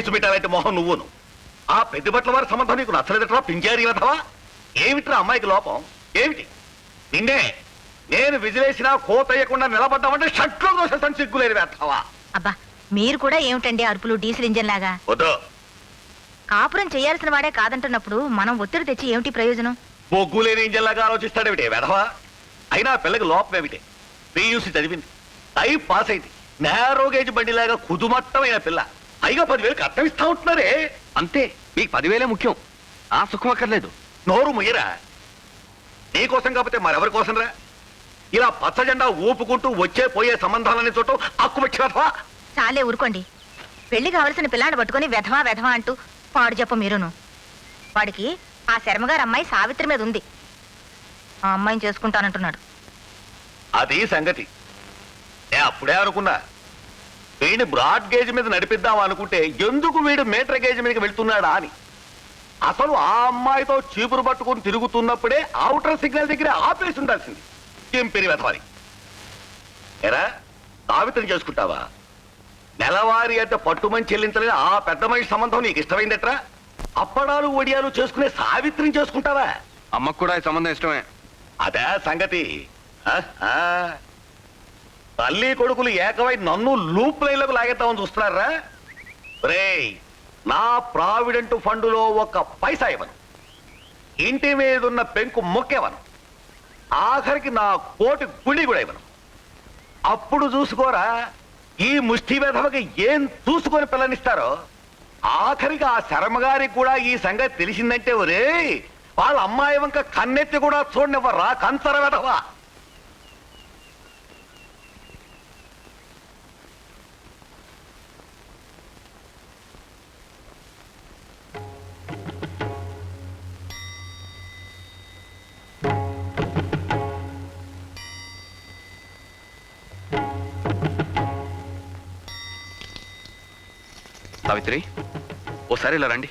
Case పెట్టాలంటే మొహం నువ్వును. ఆ పెద్దబట్ల వారి సంబంధం నీకు నచ్చలేదట్రా పింజారీ వెధవా? ఏమిట్రా అమ్మాయికి లోపం ఏమిటి? నిన్నే నేను విజిలేసినా కోతయ్యకుండా నిలబడ్డామంటే షట్లో దోషం సిగ్గులేని వెధవా. అబ్బా మీరు కూడా ఏమిటండి అరుపులు డీజిల్ ఇంజన్ లాగా? వద్దు. కాపురం చేయాల్సిన వాడే కాదంటున్నప్పుడు మనం ఒత్తిడి తెచ్చి ఏమిటి ప్రయోజనం? బొగ్గులేని ఇంజన్ లాగా ఆలోచిస్తాడేమిటే వెధవా? అయినా పిల్లకి లోపం ఏమిటి? పియూసీ చదివింది, టైప్ పాస్ అయింది, నేరో గేజ్ బండిలాగా కుదుమట్టమైన పిల్ల. పైగా 10,000 కట్నం ఇస్తా ఉంటున్నారే. అంతే, మీకు 10,000 ముఖ్యం, ఆ సుఖం అక్కర్లేదు. నోరు ముయ్యరా. నీకోసం కాకపోతే మరెవరి కోసం రా? ఇలా పచ్చజెండా ఊపుకుంటూ వచ్చే పోయే సంబంధాలని చూడటం అక్కువచ్చా? చాలే ఊరుకోండి. పెళ్లి కావలసిన పిల్లాన్ని పట్టుకుని వెధవా వెధవా అంటూ పాడు చెప్ప మీరును. వాడికి ఆ శర్మగారు అమ్మాయి సావిత్రి మీద ఉంది. ఆ అమ్మాయిని చేసుకుంటానంటున్నాడు. అది సంగతి. నేను అప్పుడే అనుకున్నా వీడిని బ్రాడ్ గేజ్ మీద నడిపిద్దాం అనుకుంటే ఎందుకు వీడు మీటర్ గేజ్ మీదకి వెళ్తున్నాడా అని. అసలు ఆ అమ్మాయితో చీపురు పట్టుకుని తిరుగుతున్నప్పుడే ఔటర్ సిగ్నల్ దగ్గర ఆపేసి ఉండాల్సింది. చెంపిరి వెధవాలి. ఎరా సావిత్రిని చేసుకుంటావా? నెలవారీ అంటే పట్టుమని చెల్లించలేని ఆ పెద్ద మనిషి సంబంధం నీకు ఇష్టమైందట్రా? అప్పడాలు ఒడియాలు చేసుకునే సావిత్రిని చేసుకుంటావా? అమ్మకు కూడా ఈ సంబంధం ఇష్టమే. అదే సంగతి. తల్లి కొడుకులు ఏకమై నన్ను లూప్ లైన్లకు లాగేద్దామని చూస్తున్నారా? రేయ్, నా ప్రావిడెంట్ ఫండులో 1 పైసా ఇవ్వను, ఇంటి మీద ఉన్న పెంకు మొక్కేవను, ఆఖరికి నా కోటి గుడి కూడా ఇవ్వను. అప్పుడు చూసుకోరా ఈ ముష్టి వెధవకి ఏం చూసుకొని పిల్లనిస్తారో. ఆఖరికి ఆ శర్మగారికి కూడా ఈ సంగతి తెలిసిందంటే ఒరే వాళ్ళ అమ్మాయి వంక కన్నెత్తి కూడా చూడనివ్వరా కంచర వెధవా. సావిత్రి, ఓసారి ఇలా రండి.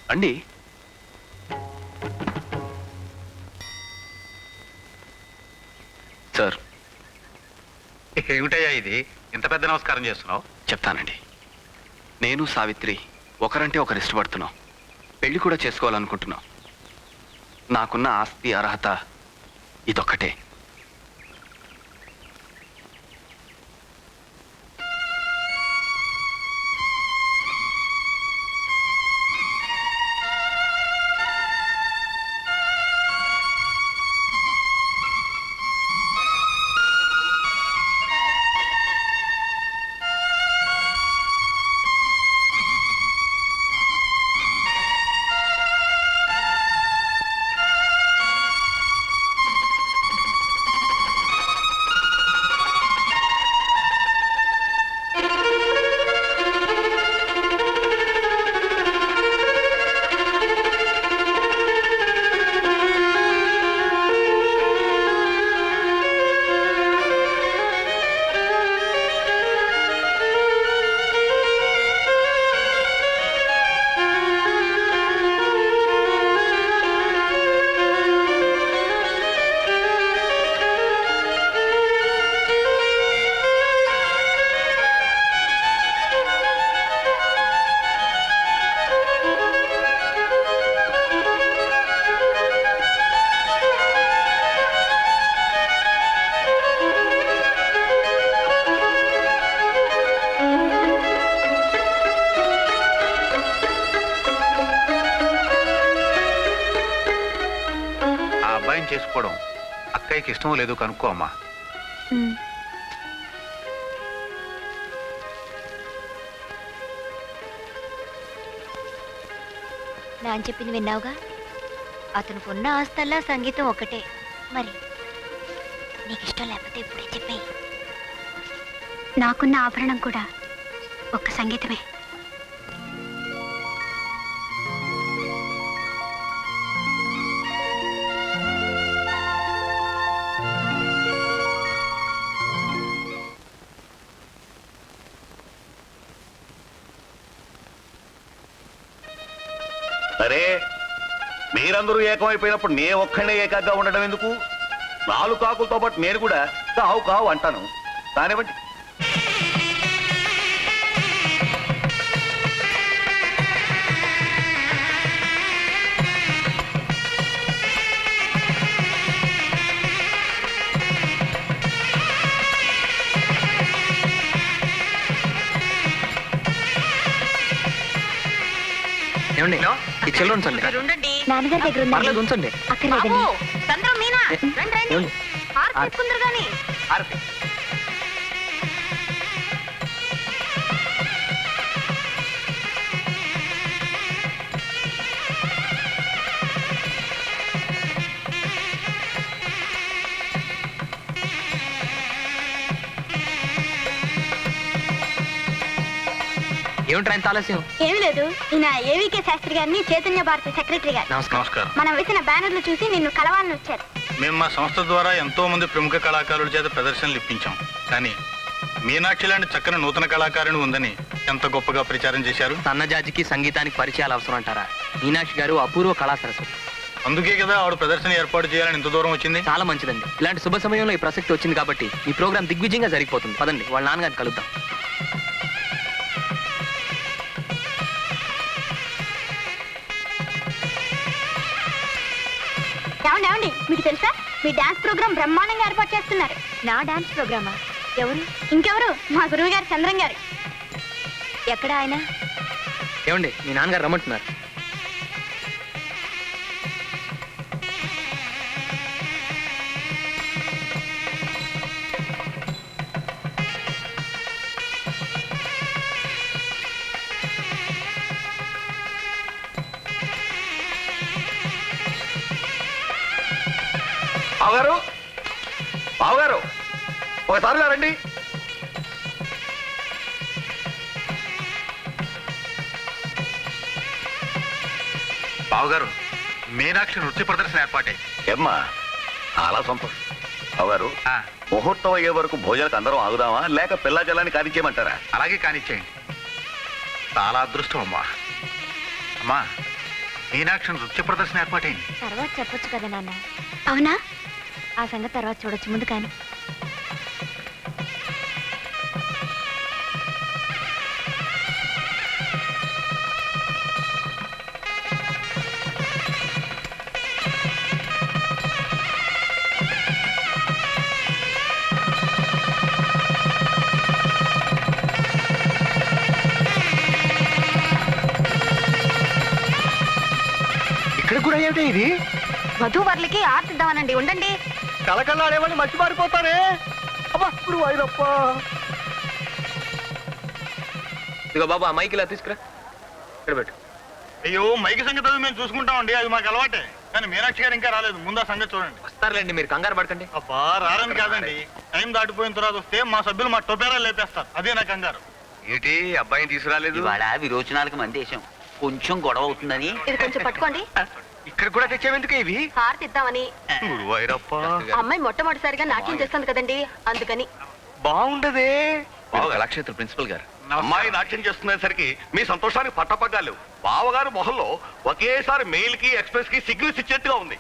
రండి. సార్. ఏమిటయ్యా ఇది? ఇంత పెద్ద నమస్కారం చేస్తున్నావు? చెప్తానండి. నేను సావిత్రి ఒకరంటే ఒకరు ఇష్టపడుతున్నాం, పెళ్లి కూడా చేసుకోవాలనుకుంటున్నాం. నాకున్న ఆస్తి అర్హత ఇదొక్కటే. చేసుకోవడం అక్కయ్యకి ఇష్టమో లేదో కనుక్కో అమ్మా. నాన్న చెప్పింది విన్నావుగా? అతనికి ఉన్న ఆస్తల్లా సంగీతం ఒకటే. మరి నీకు ఇష్టం లేకపోతే ఇప్పుడే చెప్పేయి. నాకున్న ఆభరణం కూడా ఒక్క సంగీతమే. సరే, మీరందరూ ఏకమైపోయినప్పుడు నే ఒక్కడే ఏకాగ్గా ఉండడం ఎందుకు? 4 కాకులతో పాటు నేను కూడా కావు కావు అంటాను. కానివ్వండి. ఏమండి ఈ చిల్లర ఉంచండి. మీరు ఉండండి. నాన్నగారి దగ్గర పర్లేదు ఉందండి. ఉంచండి. అక్కర్లేదండి. బాబు, చంద్రం, మీనా, రండి, రండి. ఏమండి? హారతి తీసుకుందరు గాని. హారతి. ఏమిట్రా ఇంత ఆలస్యం? ఏమీ లేదు, ఈయన ఏవికే శాస్త్రి గారిని చైతన్య భారతి సెక్రటరీ గారు నమస్కారం. నమస్కారం. మనం వేసిన బ్యానర్లు చూసి నిన్ను కలవాలని వచ్చారు. మేము మా సంస్థ ద్వారా ఎంతో మంది ప్రముఖ కళాకారుల చేత ప్రదర్శనలు ఇప్పించాం. కానీ మీనాక్షి లాంటి చక్కని నూతన కళాకారుని ఉందని ఎంత గొప్పగా ప్రచారం చేశారు. సన్నజాజికి సంగీతానికి పరిచయాలు అవసరం అంటారా? మీనాక్షి గారు అపూర్వ కళా సరస్వతి. అందుకే కదా ఆవిడ ప్రదర్శన ఏర్పాటు చేయాలని ఇంత దూరం వచ్చింది. చాలా మంచిదండి. ఇలాంటి శుభ సమయంలో ఈ ప్రసక్తి వచ్చింది కాబట్టి ఈ ప్రోగ్రామ్ దిగ్విజయంగా జరిగిపోతుంది. పదండి వాళ్ళ నాన్నగారిని కలుద్దాం. ఏమండి ఏమండి, మీకు తెలుసా మీ డాన్స్ ప్రోగ్రామ్ బ్రహ్మాండంగా ఏర్పాటు చేస్తున్నారు. నా డాన్స్ ప్రోగ్రామా? ఎవరు? ఇంకెవరు, మా గురువు గారు చంద్రం గారు. ఎక్కడ ఆయన? ఏమండి మీ నాన్నగారు రమ్మంటున్నారు. బావగారు, బావగారు, ఒకసారి రండి. బావగారు, మీనాక్షి నృత్య ప్రదర్శన ఏర్పాటే. ఏమ్మా, చాలా సంతోషం. బావగారు, ఆ, ముహూర్తం అయ్యే వరకు భోజనాలకు అందరం ఆగుదామా లేక పిల్ల జల్లాన్ని కానిచ్చేయమంటారా? అలాగే కానిచ్చేయండి. చాలా అదృష్టం అమ్మా. అమ్మా, మీనాక్షి నృత్య ప్రదర్శన ఏర్పాటైంది. తర్వాత చెప్పొచ్చు కదా నాన్న. అవునా? ఆ సంగతి తర్వాత చూడొచ్చు, ముందు కానీ. ఇక్కడ కూడా ఏమిటి ఇది? వధూవరులకి ఆర్తిద్దామనండి, ఉండండి. కళకళలాడేవాళ్ళు మర్చి మారిపోతారే. అబ్బా ఇప్పుడు వైరప్ప. ఇదిగో బాబు ఆ మైక్ ఇలా తీసుకురా, ఇక్కడ పెట్టు. అయ్యో, మైకి సంగతి అది మేము చూసుకుంటామండి, అది మాకు అలవాటే. కానీ మీనాక్షి గారు ఇంకా రాలేదు. ముందు ఆ సంగతి చూడండి. వస్తారులేండి, మీరు కంగారు పడకండి. అబ్బా, రారని కాదండి. టైం దాటిపోయిన తర్వాత వస్తే మా సభ్యులు మా టొపేరాలు లేపేస్తారు. అదే నా కంగారు. ఏంటి అబ్బాయిని తీసుకురాలేదు? ఇవాళ విరోచనాలకు మందేశం, కొంచెం గొడవ అవుతుందని. ఇది కొంచెం పట్టుకోండి. ఇక్కడ కూడా తెచ్చేవెందుకు ఇవి? హారతి ఇద్దామని. గురువాయూరప్ప. అమ్మాయి మొట్టమొదటిసారిగా నాట్యం చేస్తుంది కదండి, అందుకని. బాగుండదే. కళాక్షేత్ర ప్రిన్సిపల్ గారు, అమ్మాయి నాట్యం చేస్తున్నసరికి మీ సంతోషానికి పట్టపగ్గాలు. బావగారు మొహంలో ఒకేసారి మెయిల్ కి ఎక్స్ప్రెస్ కి సిగ్నల్స్ ఇచ్చేట్టుగా ఉంది.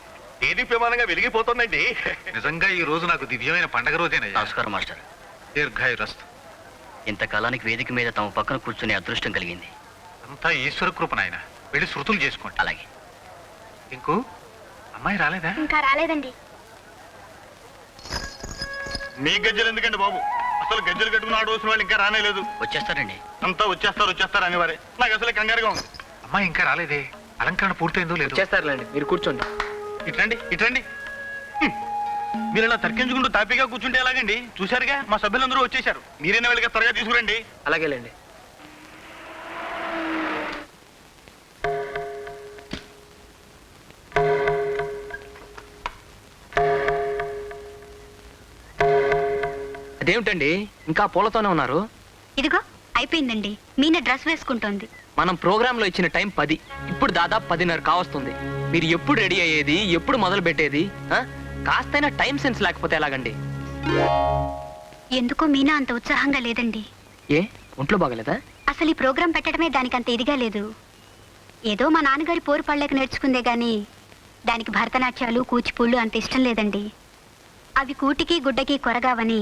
ఏది ప్రమాణంగా వెలిగిపోతుందండి. నిజంగా ఈ రోజు నాకు దివ్యమైన పండగ రోజేనయ్యా. నమస్కారం మాస్టర్. దీర్ఘాయురస్తు. ఇంతకాలానికి వేదిక మీద తమ పక్కన కూర్చునే అదృష్టం కలిగింది. అంతా ఈశ్వర కృప నాయన. వెళ్ళి శృతులు చేసుకోండి. అలాగే. ఇంకూ అమ్మాయి రాలేదా? ఇంకా రాలేదండి. మీ గజ్జలు ఎందుకండి బాబు? అసలు గజ్జలు కట్టుకుని ఆడవలసిన వాళ్ళు ఇంకా రానేలేదు. వచ్చేస్తారండి. అంతా వచ్చేస్తారు అనేవారే. నాకు అసలు కంగారుగా ఉంది. అమ్మాయి ఇంకా రాలేదే. అలంకరణ పూర్తయిందో లేదు. చేస్తారులేండి, మీరు కూర్చోండి. ఇట్రండి, ఇట్రండి. మీరు ఇలా తర్కించుకుంటూ తాపీగా కూర్చుంటే ఎలాగండి? చూశారుగా మా సభ్యులందరూ వచ్చేశారు. మీరైనా వెళ్ళి త్వరగా తీసుకురండి. అలాగేలేండి. అదేమిటండి ఇంకా పూలతోనే ఉన్నారు? ఇదిగో అయిపోయిందండి. మీన డ్రెస్ వేసుకుంటోంది. మనం ప్రోగ్రామ్ లో ఇచ్చిన టైం 10. ఇప్పుడు దాదాపు 10:30 కావస్తుంది. మీరు ఎప్పుడు రెడీ అయ్యేది, ఎప్పుడు మొదలు పెట్టేది? కాస్తైనా టైం సెన్స్ లేకపోతే ఎలాగండి? ఎందుకో మీనా అంత ఉత్సాహంగా లేదండి. ఏ ఒంట్లో బాగలేదా? అసలు ఈ ప్రోగ్రాం పెట్టడమే దానికి అంత ఇదిగా లేదు. ఏదో మా నాన్నగారి పోరు పడలేక నేర్చుకుందే గాని దానికి భరతనాట్యాలు కూచిపూళ్ళు అంత ఇష్టం లేదండి. అవి కూటికి గుడ్డకి కొరగావని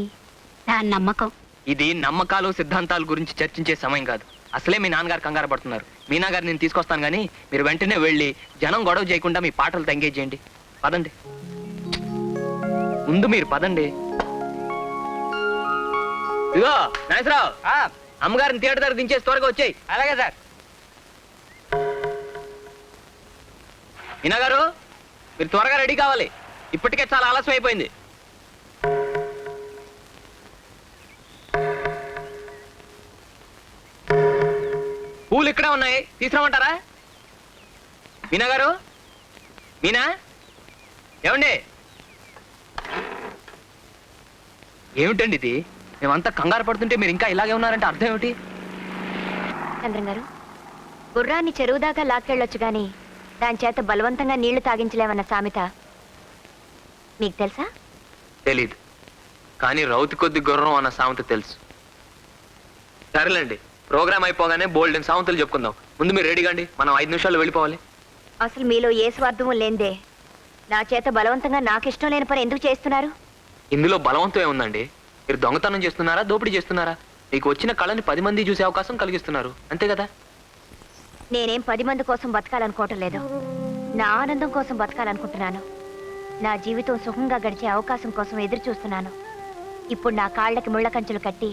దాని నమ్మకం. ఇది నమ్మకాలు సిద్ధాంతాల గురించి చర్చించే సమయం కాదు. అసలే మీ నాన్నగారు కంగారు పడుతున్నారు. మీనా గారు నేను తీసుకొస్తాను కానీ మీరు వెంటనే వెళ్ళి జనం గొడవ చేయకుండా మీ పాటలు ఎంగేజ్ చేయండి. పదండి, ముందు మీరు పదండి. ఇదిగో నాగేశ్వరరావు, అమ్మగారిని థియేటర్ దగ్గర దించేసి త్వరగా వచ్చాయి. అలాగే సార్. మీనా గారు మీరు త్వరగా రెడీ కావాలి, ఇప్పటికే చాలా ఆలస్యం అయిపోయింది. పూలు ఇక్కడే ఉన్నాయి, తీసుకురామంటారా? మీనా గారు, మీనా, ఏమండి? ఏమిటండి ఇది? మేమంతా కంగారు పడుతుంటే మీరు ఇంకా ఇలాగే ఉన్నారంటే అర్థం ఏమిటి? చంద్రం గారు, గుర్రాన్ని చెరువు దాకా లాక్కెళ్ళొచ్చు గాని దాని చేత బలవంతంగా నీళ్లు తాగించలేమన్న సామెత మీకు తెలుసా? తెలీదు, కానీ రౌతి కొద్ది గుర్రం అన్న సామెత తెలుసు. సరేలేండి, ప్రోగ్రామ్ అయిపోగానే బోల్డెన్ సామెతలు చెప్పుకుందాం. ముందు మీరు రెడీగా అండి, మనం 5 నిమిషాల్లో వెళ్ళిపోవాలి. అసలు మీలో ఏ స్వార్థము లేందే నా చేత బలవంతంగా నాకు ఇష్టం లేని పని ఎందుకు చేస్తున్నారు? ఇందులో బలవంతం ఏముందండి? మీరు దొంగతనం చేస్తున్నారా, దోపిడీ చేస్తున్నారా? మీకు వచ్చిన కళని 10 మంది చూసే అవకాశం కలిగిస్తున్నారు, అంతే కదా? నేనేం 10 మంది కోసం బతకాలనుకోవటం లేదు, నా ఆనందం కోసం బతకాలనుకుంటున్నాను. నా జీవితం సుఖంగా గడిచే అవకాశం కోసం ఎదురు చూస్తున్నాను. ఇప్పుడు నా కాళ్ళకి ముళ్ళ కంచెలు కట్టి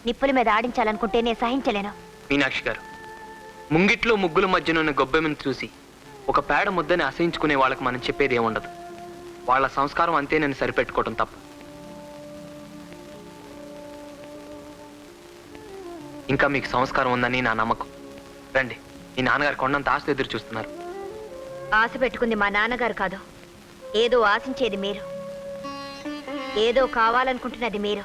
నిప్పుల మీద ఆడించాలనుకుంటే నేను సహించలేను. మీనాక్షి గారు, ముంగిట్లో ముగ్గుల మధ్యనున్న గొబ్బెమ్మను చూసి ఒక పేడ ముద్దని అసహించుకునే వాళ్ళకి మనం చెప్పేది ఏముండదు. వాళ్ళ సంస్కారం అంతే నేను సరిపెట్టుకోవటం తప్పు. ఇంకా మీకు సంస్కారం ఉందని నా నమ్మకం. రండి, మీ నాన్నగారు కొండంత ఆస్తి ఎదురు చూస్తున్నారు. ఆశ పెట్టుకుంది మా నాన్నగారు కాదు, ఏదో ఆశించేది మీరు, ఏదో కావాలనుకుంటున్నది మీరు.